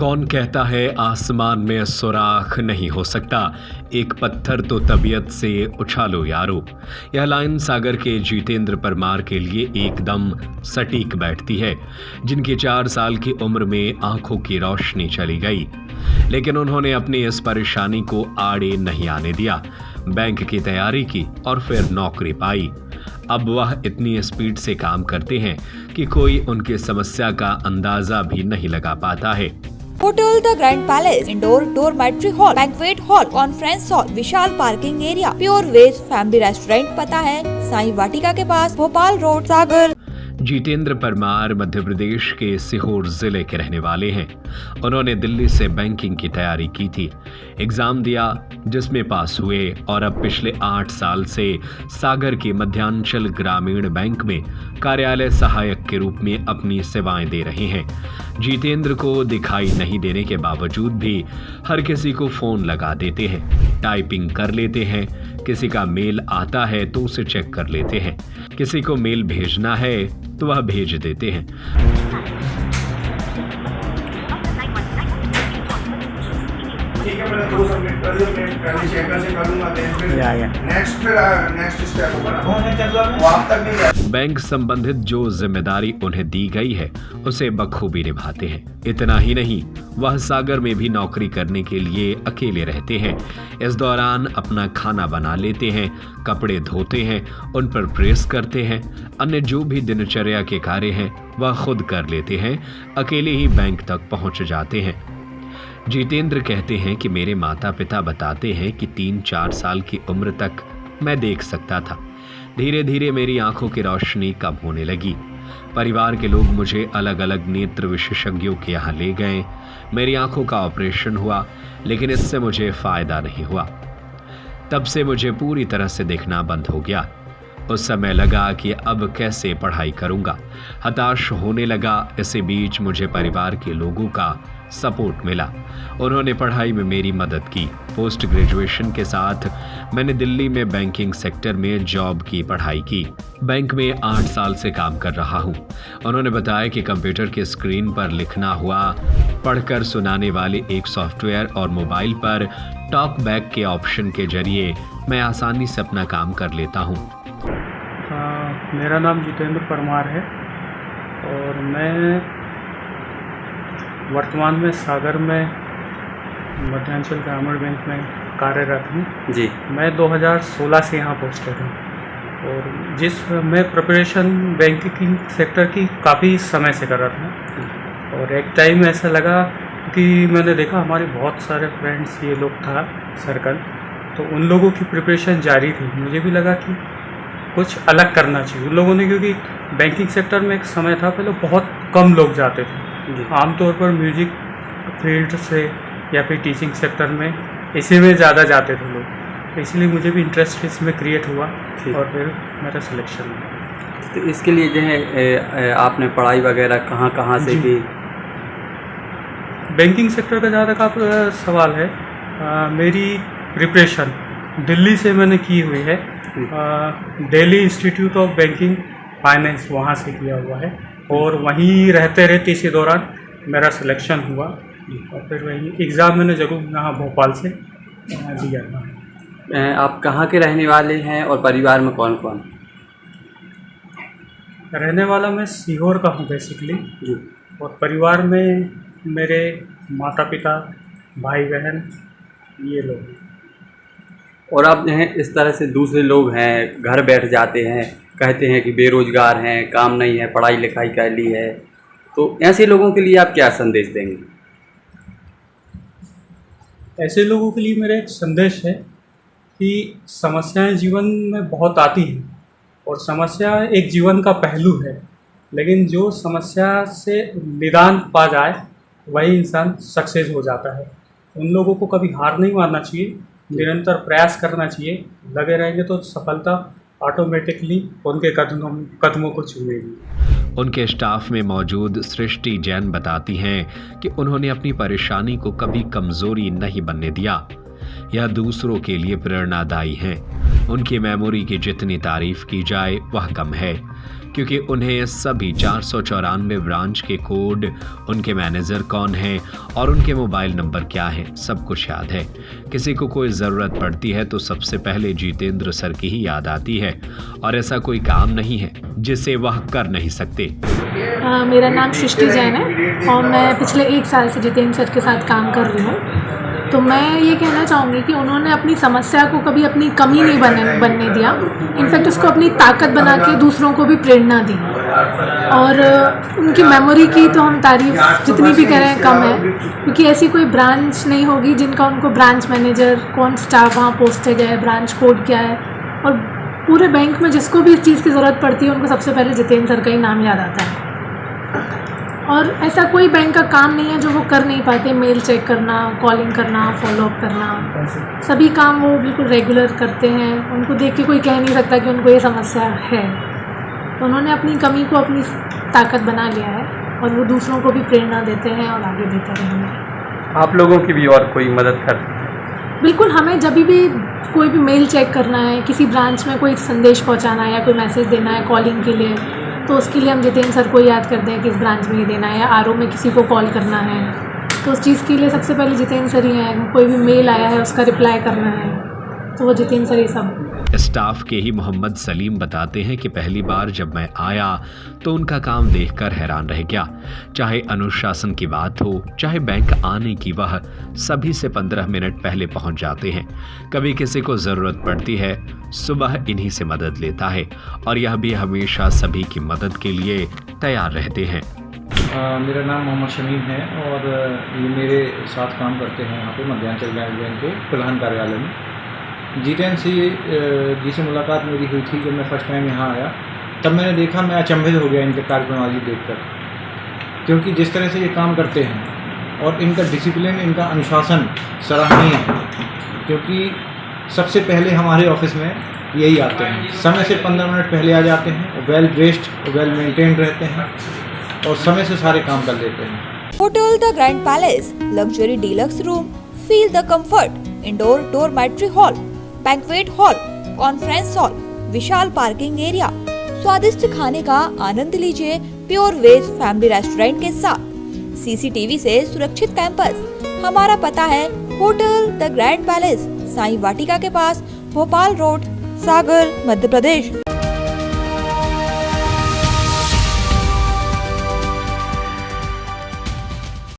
कौन कहता है आसमान में सुराख नहीं हो सकता, एक पत्थर तो तबीयत से उछालो यारो। यह लाइन सागर के जितेंद्र परमार के लिए एकदम सटीक बैठती है, जिनकी 4 साल की उम्र में आंखों की रोशनी चली गई, लेकिन उन्होंने अपनी इस परेशानी को आड़े नहीं आने दिया। बैंक की तैयारी की और फिर नौकरी पाई। अब वह इतनी स्पीड से काम करते हैं कि कोई उनकी समस्या का अंदाजा भी नहीं लगा पाता है। Hotel the grand Palace, indoor dormitory hall, banquet hall, conference hall, विशाल parking area, pure veg family restaurant. पता है साईं वाटिका के पास, भोपाल रोड, सागर। जितेंद्र परमार मध्य प्रदेश के सीहोर जिले के रहने वाले हैं। उन्होंने दिल्ली से बैंकिंग की तैयारी की थी, एग्जाम दिया जिसमें पास हुए और अब पिछले 8 साल से सागर के मध्यांचल ग्रामीण बैंक में कार्यालय सहायक के रूप में अपनी सेवाएं दे रहे हैं। जितेंद्र को दिखाई नहीं देने के बावजूद भी हर किसी को फोन लगा देते हैं, टाइपिंग कर लेते हैं, किसी का मेल आता है तो उसे चेक कर लेते हैं, किसी को मेल भेजना है तो वह भेज देते हैं। ठीक है, मैंने 2 सबमिट कर दिया, मैं पहले चेकर से करूंगा, फिर नेक्स्ट स्टेप होगा ना, वो आप तक नहीं गया। बैंक संबंधित जो जिम्मेदारी उन्हें दी गई है उसे बखूबी निभाते हैं। इतना ही नहीं, वह सागर में भी नौकरी करने के लिए अकेले रहते हैं। इस दौरान अपना खाना बना लेते हैं, कपड़े धोते हैं, उन पर प्रेस करते हैं, अन्य जो भी दिनचर्या के कार्य हैं वह खुद कर लेते हैं, अकेले ही बैंक तक पहुंच जाते हैं। जितेंद्र कहते हैं कि मेरे माता पिता बताते हैं कि 3-4 साल की उम्र तक मैं देख सकता था। धीरे धीरे मेरी आंखों की रोशनी कम होने लगी। परिवार के लोग मुझे अलग अलग नेत्र विशेषज्ञों के यहाँ ले गए। मेरी आंखों का ऑपरेशन हुआ, लेकिन इससे मुझे फायदा नहीं हुआ। तब से मुझे पूरी तरह से देखना बंद हो गया। उस समय लगा कि अब कैसे पढ़ाई करूंगा, हताश होने लगा। इसी बीच मुझे परिवार के लोगों का सपोर्ट मिला, उन्होंने पढ़ाई में मेरी मदद की। पोस्ट ग्रेजुएशन के साथ मैंने दिल्ली में बैंकिंग सेक्टर में जॉब की पढ़ाई की। बैंक में 8 साल से काम कर रहा हूं। उन्होंने बताया कि कंप्यूटर की स्क्रीन पर लिखना हुआ, पढ़कर सुनाने वाले एक सॉफ्टवेयर और मोबाइल पर टॉक बैक के ऑप्शन के जरिए मैं आसानी से अपना काम कर लेता हूं। मेरा नाम जितेंद्र परमार है और मैं वर्तमान में सागर में मध्यांचल ग्रामीण बैंक में कार्यरत हूँ जी। मैं 2016 से यहाँ पोस्टेड हूँ और मैं प्रिपरेशन बैंकिंग सेक्टर की काफ़ी समय से कर रहा था। और एक टाइम ऐसा लगा कि मैंने देखा हमारे बहुत सारे फ्रेंड्स ये लोग था सर्कल, तो उन लोगों की प्रिपरेशन जारी थी। मुझे भी लगा कि कुछ अलग करना चाहिए उन लोगों ने, क्योंकि बैंकिंग सेक्टर में एक समय था पहले बहुत कम लोग जाते थे। आमतौर पर म्यूजिक फील्ड से या फिर टीचिंग सेक्टर में इसी में ज़्यादा जाते थे लोग, इसलिए मुझे भी इंटरेस्ट इसमें क्रिएट हुआ और फिर मेरा सिलेक्शन हुआ। तो इसके लिए जो है आपने पढ़ाई वगैरह कहाँ से की? बैंकिंग सेक्टर का जहाँ तक आप सवाल है, मेरी प्रिपरेशन दिल्ली से मैंने की हुई है। Delhi institute of banking finance वहाँ से किया हुआ है और वहीं रहते इसी दौरान मेरा सिलेक्शन हुआ और फिर वही एग्ज़ाम मैंने जरूर यहाँ भोपाल से दिया था। आप कहाँ के रहने वाले हैं और परिवार में कौन कौन? रहने वाला मैं सीहोर का हूँ बेसिकली जी, और परिवार में मेरे माता पिता, भाई बहन, ये लोग। और आप जो है इस तरह से दूसरे लोग हैं घर बैठ जाते हैं, कहते हैं कि बेरोजगार हैं, काम नहीं है, पढ़ाई लिखाई कर ली है, तो ऐसे लोगों के लिए आप क्या संदेश देंगे? ऐसे लोगों के लिए मेरा एक संदेश है कि समस्याएं जीवन में बहुत आती हैं और समस्या एक जीवन का पहलू है, लेकिन जो समस्या से निदान पा जाए वही इंसान सक्सेस हो जाता है। उन लोगों को कभी हार नहीं मानना चाहिए, निरंतर प्रयास करना चाहिए। लगे रहेंगे तो सफलता ऑटोमेटिकली उनके कदमों को छूएगी। उनके स्टाफ में मौजूद सृष्टि जैन बताती हैं कि उन्होंने अपनी परेशानी को कभी कमजोरी नहीं बनने दिया। यह दूसरों के लिए प्रेरणादायी हैं। उनकी मेमोरी की जितनी तारीफ की जाए वह कम है। क्योंकि उन्हें सभी 494 ब्रांच के कोड, उनके मैनेजर कौन है और उनके मोबाइल नंबर क्या है, सब कुछ याद है। किसी को कोई ज़रूरत पड़ती है तो सबसे पहले जितेंद्र सर की ही याद आती है और ऐसा कोई काम नहीं है जिसे वह कर नहीं सकते। मेरा नाम सृष्टि जैन है और मैं पिछले 1 साल से जितेंद्र सर के साथ काम कर रही हूँ। तो मैं ये कहना चाहूँगी कि उन्होंने अपनी समस्या को कभी अपनी कमी नहीं बनने दिया, इनफैक्ट उसको अपनी ताकत बना के दूसरों को भी प्रेरणा दी। और उनकी मेमोरी की तो हम तारीफ जितनी भी करें कम है, क्योंकि ऐसी कोई ब्रांच नहीं होगी जिनका उनको ब्रांच मैनेजर, कौन स्टाफ वहाँ पोस्टेड है, ब्रांच कोड क्या है, और पूरे बैंक में जिसको भी इस चीज़ की ज़रूरत पड़ती है उनको सबसे पहले जितेंद्र सर का ही नाम याद आता है। और ऐसा कोई बैंक का काम नहीं है जो वो कर नहीं पाते। मेल चेक करना, कॉलिंग करना, फॉलोअप करना, सभी काम वो बिल्कुल रेगुलर करते हैं। उनको देख के कोई कह नहीं सकता कि उनको ये समस्या है। तो उन्होंने अपनी कमी को अपनी ताकत बना लिया है और वो दूसरों को भी प्रेरणा देते हैं और आगे देते रहेंगे। आप लोगों की भी और कोई मदद कर? बिल्कुल, हमें जब भी कोई भी मेल चेक करना है, किसी ब्रांच में कोई संदेश पहुंचाना है या कोई मैसेज देना है कॉलिंग के लिए, तो उसके लिए हम जितेंद्र सर को याद करते हैं कि इस ब्रांच में ही देना है, या आरओ में किसी को कॉल करना है तो उस चीज़ के लिए सबसे पहले जितेंद्र सर ही हैं। कोई भी मेल आया है उसका रिप्लाई करना है तो वो जितेंद्र सर ही सब। स्टाफ के ही मोहम्मद सलीम बताते हैं कि पहली बार जब मैं आया तो उनका काम देखकर हैरान रह गया। चाहे अनुशासन की बात हो, चाहे बैंक आने की, वह सभी से 15 मिनट पहले पहुंच जाते हैं। कभी किसी को ज़रूरत पड़ती है, सुबह इन्हीं से मदद लेता है और यह भी हमेशा सभी की मदद के लिए तैयार रहते हैं। मेरा नाम मोहम्मद शमीम है और ये मेरे साथ काम करते हैं यहाँ पे मध्यांचल बैंक के प्रधान कार्यालय में। जितेंद्र जी से मुलाकात मेरी हुई थी जब मैं फर्स्ट टाइम यहाँ आया, तब मैंने देखा, मैं अचंभित हो गया इनके कार्यप्रणाली देखकर, क्योंकि जिस तरह से ये काम करते हैं और इनका डिसिप्लिन, इनका अनुशासन सराहनीय है। क्योंकि सबसे पहले हमारे ऑफिस में यही आते हैं, समय से 15 मिनट पहले आ जाते हैं, वेल ड्रेस्ड, वेल मेंटेन्ड रहते हैं और समय से सारे काम कर लेते हैं। Hotel the grand palace, luxury deluxe room, feel the comfort, indoor dormitory hall, banquet hall, conference hall, विशाल पार्किंग एरिया, स्वादिष्ट खाने का आनंद लीजिए प्योर वेज फैमिली रेस्टोरेंट के साथ, सीसीटीवी से सुरक्षित कैंपस। हमारा पता है hotel the grand palace, Sai Vatika के पास, भोपाल रोड, सागर, मध्य प्रदेश।